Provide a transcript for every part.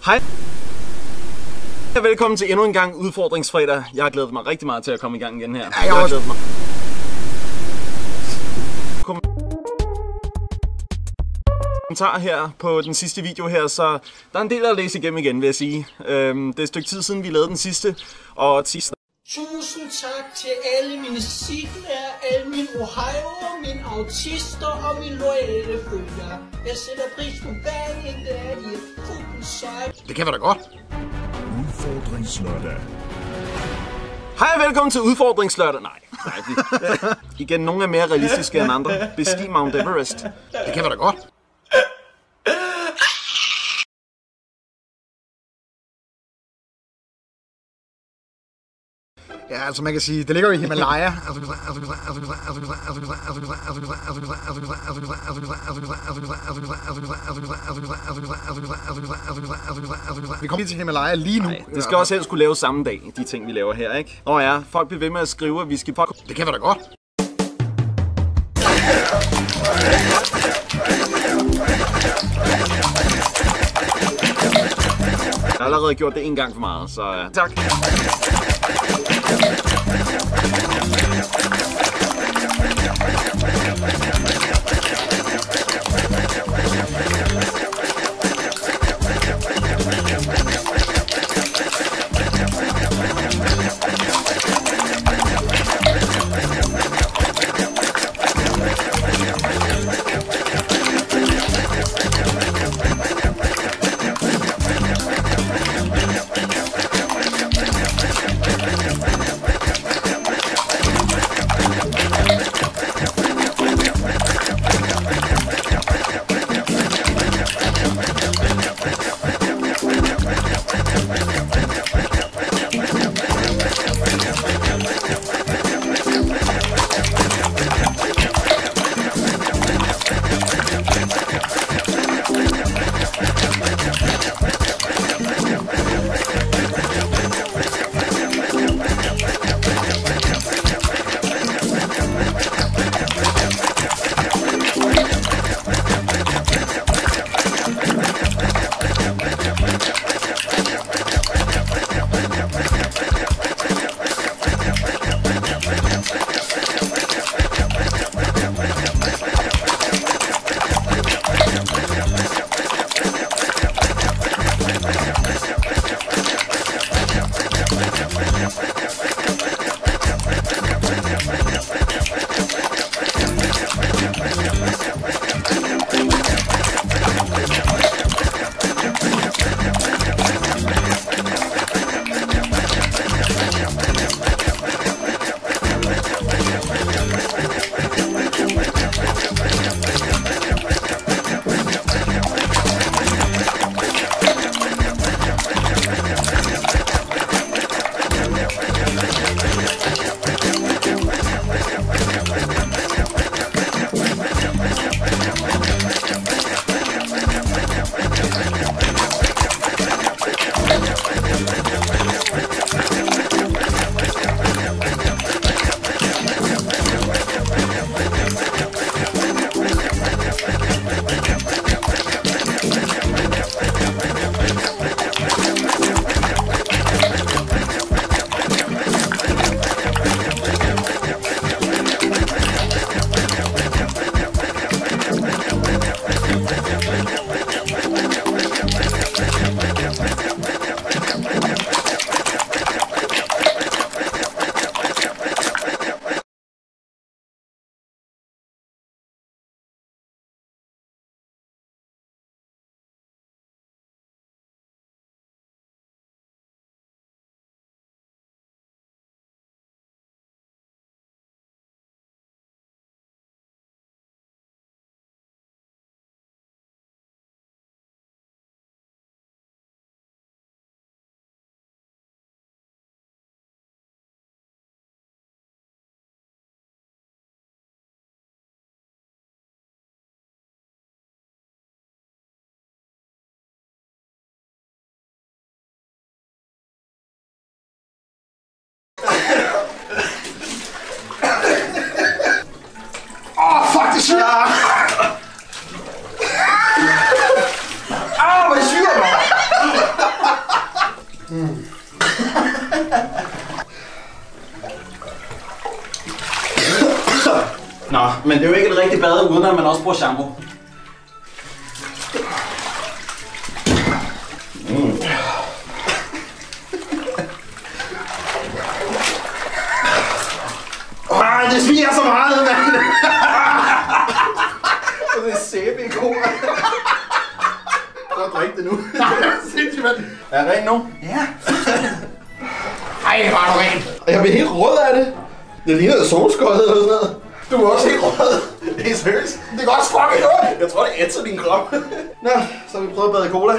Hej. Velkommen til endnu en gang udfordringsfredag. Jeg har glædet mig rigtig meget til at komme i gang igen her. Ja, jeg har glædet mig. Kommentar her på den sidste video her, så der er en del at læse igennem igen, vil jeg sige. Det er et stykke tid siden, vi lavede den sidste, og tusind tak til alle mine signaer, alle mine ohioer, mine autister og mine loyale følgere. Jeg sætter pris på hver en dag, I er fucking seje. Det kan vi da godt. Udfordringslørdag. Hej og velkommen til udfordringslørdag. Nej. Igen, nogle er mere realistiske end andre. Bestig Mount Everest. Det kan vi da godt. Ja, altså man kan sige, det ligger jo i Himalaya. Vi kommer lige til Himalaya lige nu. Nej, det skal også helst kunne laves samme dag, de ting vi laver her, ikke? Og ja, folk bliver ved med at skrive, at vi skal... Det kan vi da godt. Jeg har allerede gjort det en gang for meget, så tak. Men det er jo ikke et rigtigt bad, uden at man også bruger shampoo. Det sviger så meget, mand! Det er sæbe i cola. Prøv at drikke det nu. Sindssygt, mand. Er jeg ren nu? Ja. Ej, var du ren. Jeg bliver helt rød af det. Det ligner solskåret eller sådan noget. Du er også helt rød. Det er seriøst. Det går også fucking ondt. Jeg tror, det ætser din krop. Nå, så har vi prøvet at bade i cola.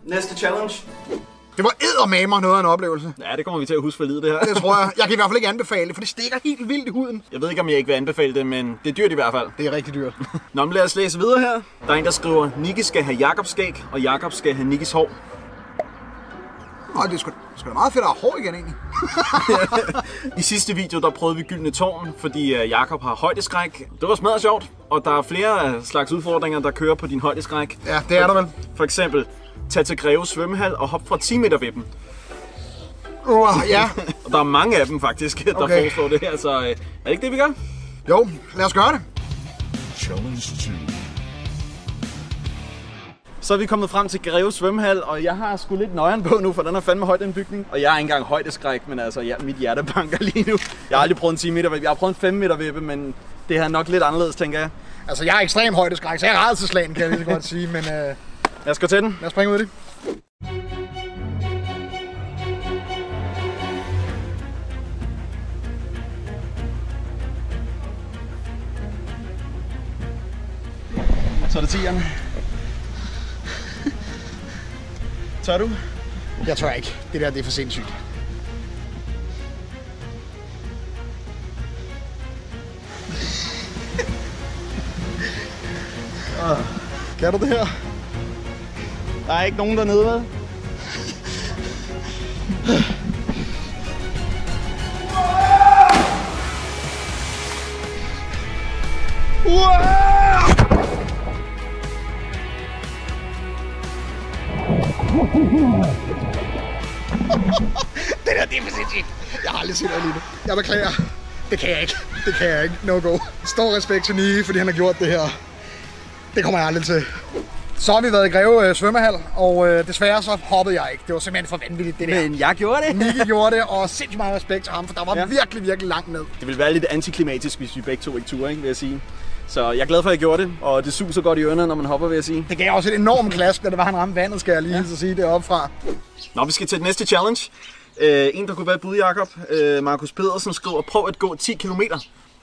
Næste challenge. Det var eddermame noget af en oplevelse. Ja, det kommer vi til at huske for livet, det her. Det tror jeg. Jeg kan i hvert fald ikke anbefale det, for det stikker helt vildt i huden. Jeg ved ikke, om jeg ikke vil anbefale det, men det er dyrt i hvert fald. Det er rigtig dyrt. Nå, men lad os læse videre her. Der er en, der skriver, Nicky skal have Jakobs skæg, og Jakob skal have Nickys hår. Det er sgu da meget fedt at have hår igen, egentlig. I sidste video, der prøvede vi gyldne tårn, fordi Jakob har højdeskræk. Det var smadret sjovt, og der er flere slags udfordringer, der kører på din højdeskræk. Ja, det er der vel. For eksempel, tag til Greve svømmehal og hop fra 10 meter vippen. Ja. Og der er mange af dem faktisk, der foreslår det her, så er det ikke det, vi gør? Jo, lad os gøre det. Challenge 2. Så er vi kommet frem til Greve svømmehal, og jeg har sgu lidt nøjeren på nu, for den er fandme højt, den bygning. Og jeg er ikke engang højdeskræk, men altså, mit hjerte banker lige nu. Jeg har aldrig prøvet en 10 meter vippe, jeg har prøvet en 5 meter vippe, men det her er nok lidt anderledes, tænker jeg. Altså, jeg er ekstrem højdeskræk, så jeg er rædselsslagen, kan jeg lige så godt sige, men Lad os gå til den. lad os springe ud i det. Så er det 10'erne. Tør du? Jeg tør ikke. Det der, det er for sindssygt. Kan du det her? Der er ikke nogen dernede, vel? Det der, det er for sindssygt. Jeg har aldrig set noget lignende. Jeg beklager. Det kan jeg ikke. Det kan jeg ikke. No go. Stor respekt til Nicky, fordi han har gjort det her. Det kommer jeg aldrig til. Så har vi været i Greve svømmehal, og desværre så hoppede jeg ikke. Det var simpelthen for vanvittigt, det der. Men jeg gjorde det. Nicky gjorde det, og sindssygt meget respekt til ham, for der var virkelig langt ned. Det ville være lidt antiklimatisk, hvis vi begge to ikke turde, ikke, vil jeg sige. Så jeg er glad for, at jeg gjorde det, og det suser godt i ørerne, når man hopper, vil jeg sige. Det gav også et enormt klask, da det var, han ramte vandet, skal jeg lige så sige det oppe fra. Nå, vi skal til det næste challenge. En, der kunne være et bud, Jakob. Markus Pedersen skriver, prøv at gå 10 km.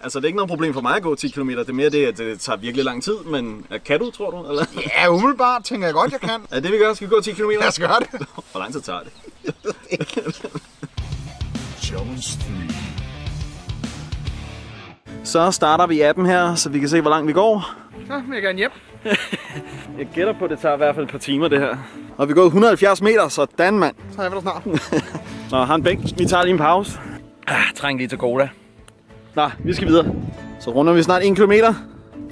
Altså, det er ikke noget problem for mig at gå 10 km. Det er mere det, at det tager virkelig lang tid. Men kan du, tror du? Eller? Ja, umiddelbart tænker jeg godt, jeg kan. Er det, vi gør? Skal vi gå 10 km? Lad os gøre det. Hvor lang tid tager det? Challenge 3. Så starter vi appen her, så vi kan se, hvor langt vi går. Så vil jeg gerne hjem. Jeg gætter på, at det tager i hvert fald et par timer, det her. Og vi er gået 170 meter, sådan mand. Så er jeg vel snart. Nå, han bænk. Vi tager lige en pause. Træng lige til cola. Nå, vi skal videre. Så runder vi snart 1 kilometer.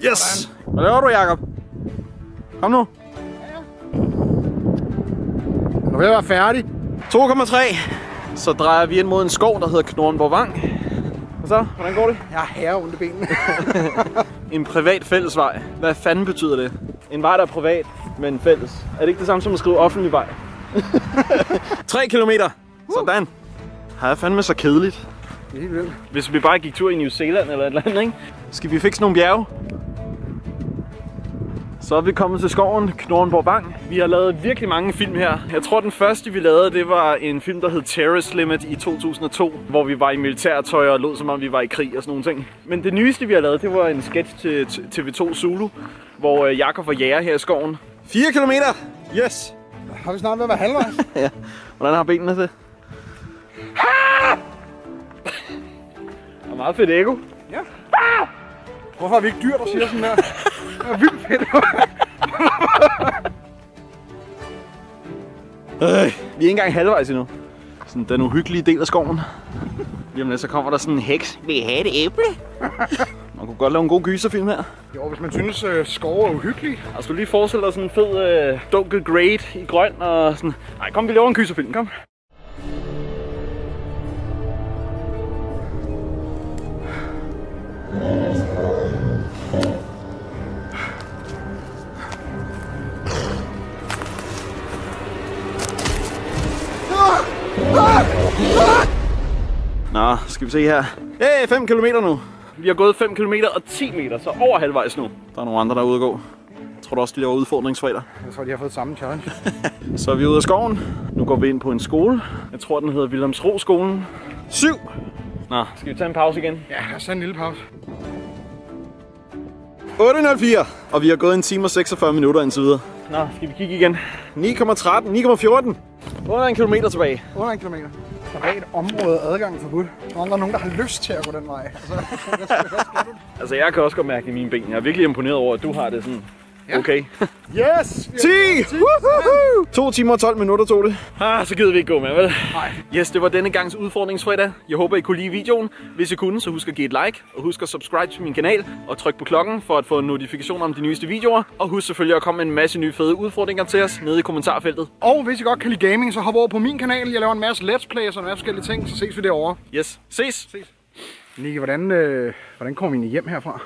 Yes! Hvad laver du, Jakob? Kom nu. Nu vil jeg være færdig. 2,3. Så drejer vi ind mod en skov, der hedder Knorrenborg Vang. Og så, hvordan går det? Jeg har herreondt i benene. En privat fællesvej. Hvad fanden betyder det? En vej, der er privat, men fælles. Er det ikke det samme som at skrive offentlig vej? 3 kilometer. Sådan. Har jeg fandme så kedeligt. Det er helt vildt. Hvis vi bare gik tur i New Zealand eller et eller andet, ikke? Skal vi fikse nogle bjerge? Så er vi kommet til skoven, Knorrenborg Vang. Vi har lavet virkelig mange film her. Jeg tror, den første, vi lavede, det var en film, der hed Terrorist Limit i 2002, hvor vi var i militærtøj og lød, som om vi var i krig og sådan nogle ting. Men det nyeste, vi har lavet, det var en sketch til TV2 Zulu, hvor Jakob var jæger her i skoven. 4 kilometer! Yes! Har vi snart været halvvejs? Ja. Hvordan har benene det? Det er meget fedt ego. Ja. Hvorfor er vi ikke dyr, der siger sådan der? Det er vildt fedt. Vi er ikke engang halvvejs endnu. Sådan den uhyggelige del af skoven. Lige om lidt, så kommer der sådan en heks. Vil I have et æble? Man kunne godt lave en god gyserfilm her. Jo, hvis man synes, skove er uhyggelige. Og skulle lige forestille dig sådan en fed dunkel grade i grøn og sådan. Nej, kom, vi laver en gyserfilm, kom. Nå, skal vi se her. 5 kilometer nu. Vi har gået 5 kilometer og 10 meter, så over halvvejs nu. Der er nogle andre, der er ude at gå. Jeg tror du også, de laver udfordringsfredag. Jeg tror, de har fået samme challenge. Så er vi ude af skoven. Nu går vi ind på en skole. Jeg tror, den hedder Wilhelmsro-skolen. 7. Nå, skal vi tage en pause igen? Ja, lad os tage en lille pause. 8.04, og vi har gået 1 time og 46 minutter indtil videre. Nå, skal vi kigge igen? 9,13, 9,14. Under 1 kilometer tilbage. Under 1 kilometer. Privat område, adgang forbudt. Der er nogen, der har lyst til at gå den vej. Altså, jeg kan også godt mærke i mine ben. Jeg er virkelig imponeret over, at du har det sådan okay. Yes! 10! 2 timer og 12 minutter tog det. Så gider vi ikke gå med, vel? Nej. Yes, det var denne gangs udfordringsfredag. Jeg håber, I kunne lide videoen. Hvis I kunne, så husk at give et like. Og husk at subscribe til min kanal. Og tryk på klokken for at få notifikationer om de nyeste videoer. Og husk selvfølgelig at komme med en masse nye fede udfordringer til os nede i kommentarfeltet. Og hvis I godt kan lide gaming, så hop over på min kanal. Jeg laver en masse let's plays og en masse forskellige ting. Så ses vi derovre. Yes, ses! Nicky, hvordan kommer vi egentlig hjem herfra?